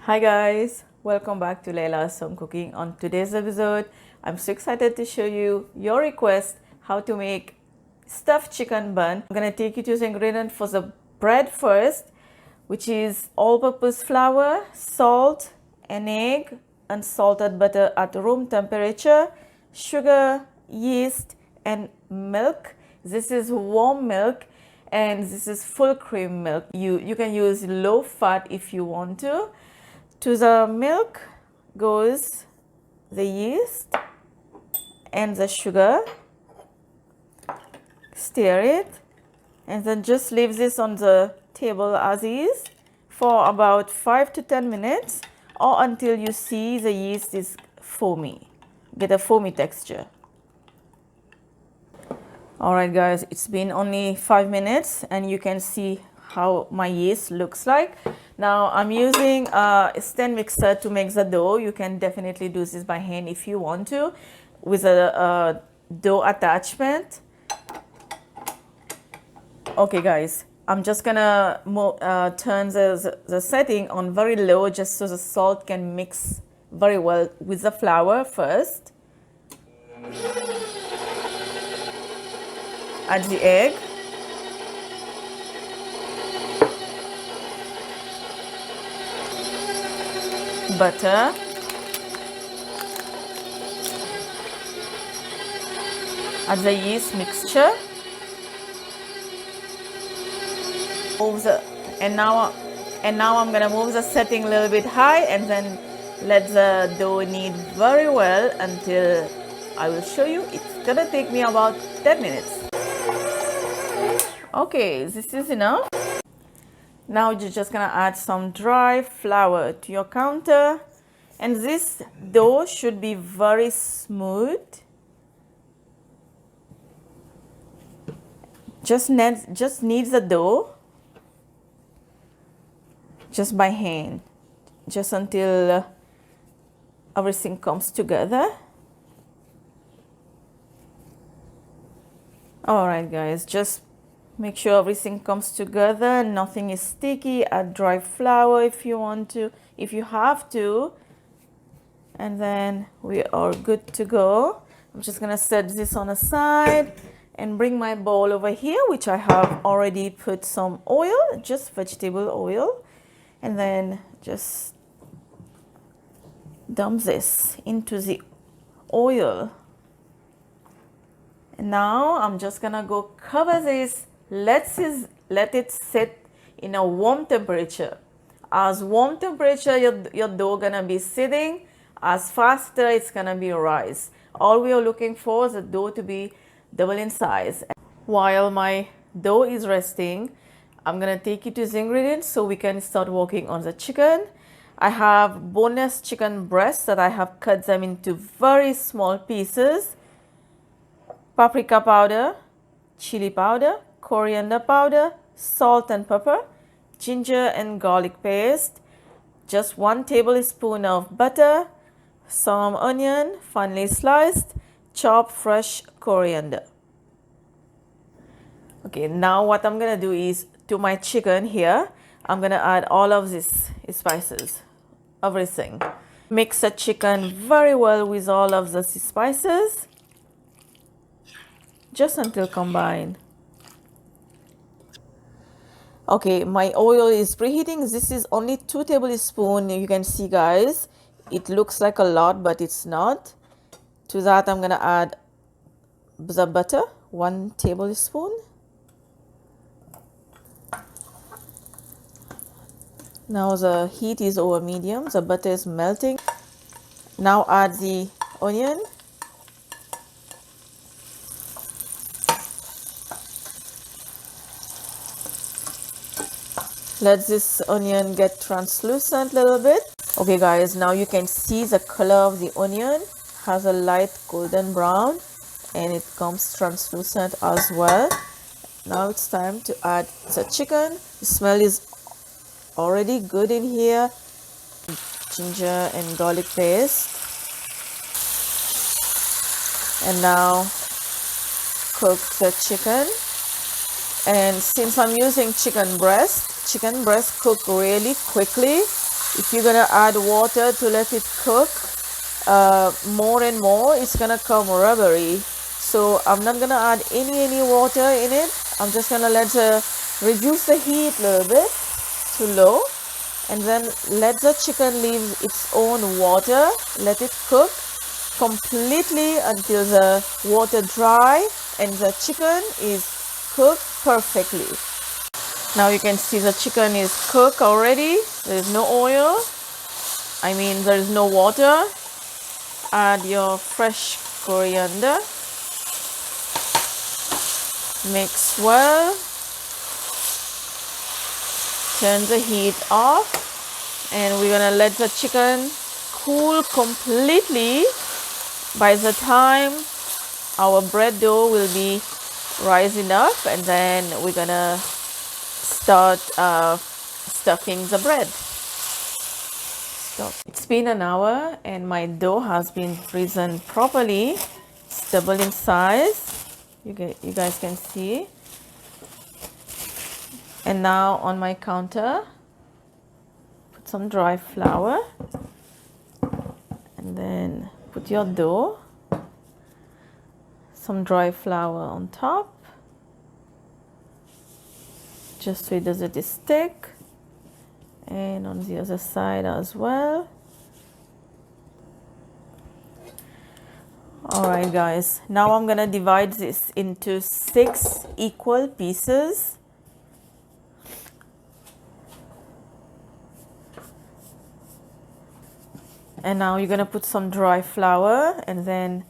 Hi guys, welcome back to Laila's Home Cooking. On today's episode, I'm so excited to show you your request how to make stuffed chicken bun. I'm gonna take you to the ingredient for the bread first, which is all-purpose flour, salt, an egg, unsalted butter at room temperature, sugar, yeast, and milk. This is warm milk and this is full cream milk. You can use low fat if you want to. To the milk goes the yeast and the sugar. Stir it and then just leave this on the table as is for about 5 to 10 minutes or until you see the yeast is foamy, get a foamy texture. Alright guys, it's been only 5 minutes and you can see how my yeast looks like. Now I'm using a stand mixer to make the dough. You can definitely do this by hand if you want to with a dough attachment. Okay guys, I'm just gonna turn the setting on very low just so the salt can mix very well with the flour first. Add the egg. Butter. Add the yeast mixture. And now I'm gonna move the setting a little bit high and then let the dough knead very well until I will show you. It's gonna take me about 10 minutes. Okay, this is enough. Now you're just gonna add some dry flour to your counter, and this dough should be very smooth. Just knead the dough just by hand, just until everything comes together. All right guys, just make sure everything comes together, nothing is sticky. Add dry flour if you want to, if you have to, and then we are good to go. I'm just gonna set this on a side and bring my bowl over here, which I have already put some oil, just vegetable oil, and then just dump this into the oil. And now I'm just gonna go cover this. Let it sit in a warm temperature. As warm temperature your dough gonna be sitting, as faster it's gonna be rise. All we are looking for is the dough to be double in size. While my dough is resting, I'm gonna take you to the ingredients so we can start working on the chicken. I have boneless chicken breasts that I have cut them into very small pieces. Paprika powder, chili powder, coriander powder, salt and pepper, ginger and garlic paste, just 1 tablespoon of butter, some onion finely sliced, chopped fresh coriander. Okay, now what I'm gonna do is to my chicken here, I'm gonna add all of these spices, everything. Mix the chicken very well with all of the spices, just until combined. Okay, my oil is preheating. This is only 2 tablespoons. You can see guys, it looks like a lot, but it's not. To that I'm gonna add the butter, 1 tablespoon. Now the heat is over medium, the butter is melting. Now add the onion. Let this onion get translucent a little bit. Okay guys, now you can see the color of the onion has a light golden brown and it comes translucent as well. Now it's time to add the chicken. The smell is already good in here. Ginger and garlic paste. And now cook the chicken. And since I'm using chicken breast cook really quickly. If you're gonna add water to let it cook more and more, it's gonna come rubbery. So I'm not gonna add any water in it. I'm just gonna reduce the heat a little bit to low, and then let the chicken leave its own water. Let it cook completely until the water dry and the chicken is cooked perfectly. Now you can see the chicken is cooked already. There is no oil. There is no water. Add your fresh coriander. Mix well. Turn the heat off, and we're gonna let the chicken cool completely. By the time our bread dough will be rising up, and then we're gonna start stuffing the bread. It's been an hour and my dough has been risen properly. It's double in size. You guys can see. And now on my counter, put some dry flour, and then put your dough, some dry flour on top, just so it doesn't stick, and on the other side as well. Alright guys, now I'm gonna divide this into 6 equal pieces. And now you're gonna put some dry flour and then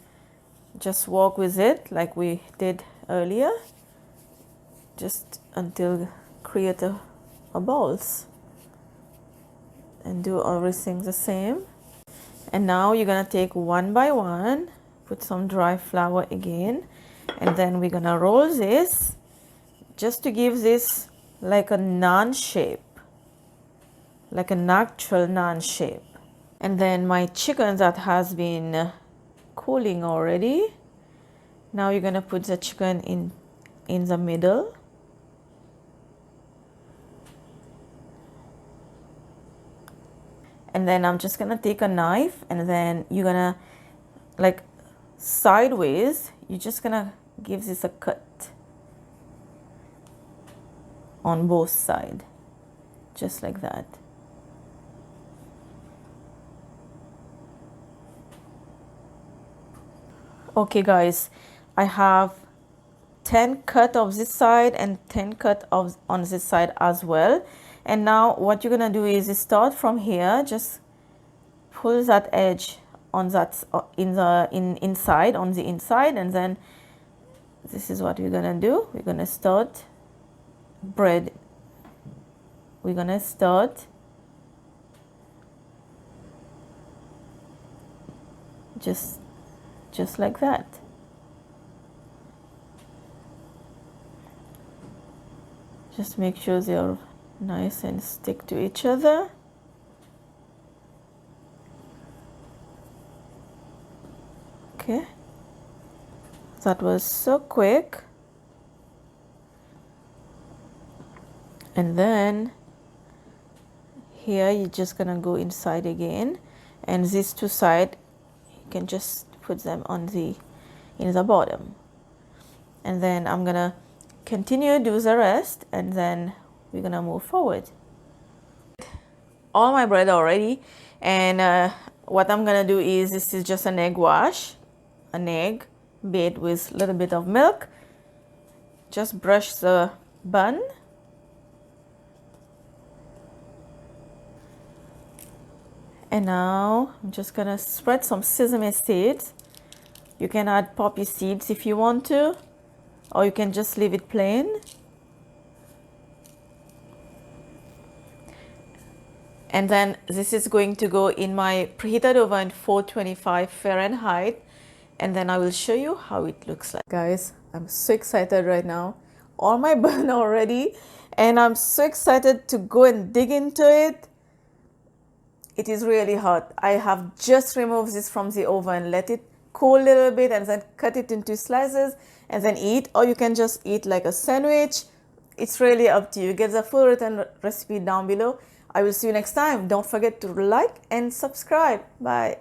just work with it like we did earlier, just until create a balls, and do everything the same. And now you're gonna take one by one, put some dry flour again, and then we're gonna roll this just to give this like a naan shape, like a natural naan shape. And then my chicken that has been cooling already, now you're gonna put the chicken in the middle. And then I'm just gonna take a knife, and then you're gonna, like sideways, you're just gonna give this a cut on both sides, just like that. Okay guys, I have 10 cut of this side and 10 cut of on this side as well. And now what you're gonna do is start from here, just pull that edge on that inside, on the inside, and then this is what we're gonna do. We're gonna start bread. We're gonna start just like that. Just make sure they're nice and stick to each other. Okay, that was so quick. And then here you're just gonna go inside again, and these two sides you can just put them on in the bottom. And then I'm gonna continue do the rest, and then we're gonna move forward. All my bread already, and what I'm gonna do is, this is just an egg wash, an egg bathed with a little bit of milk. Just brush the bun, and now I'm just gonna spread some sesame seeds. You can add poppy seeds if you want to, or you can just leave it plain. And then this is going to go in my preheated oven 425 Fahrenheit, and then I will show you how it looks like. Guys, I'm so excited right now. All my bun already, and I'm so excited to go and dig into it. It is really hot. I have just removed this from the oven, let it cool a little bit, and then cut it into slices and then eat, or you can just eat like a sandwich. It's really up to you. Get the full written recipe down below. I will see you next time. Don't forget to like and subscribe. Bye.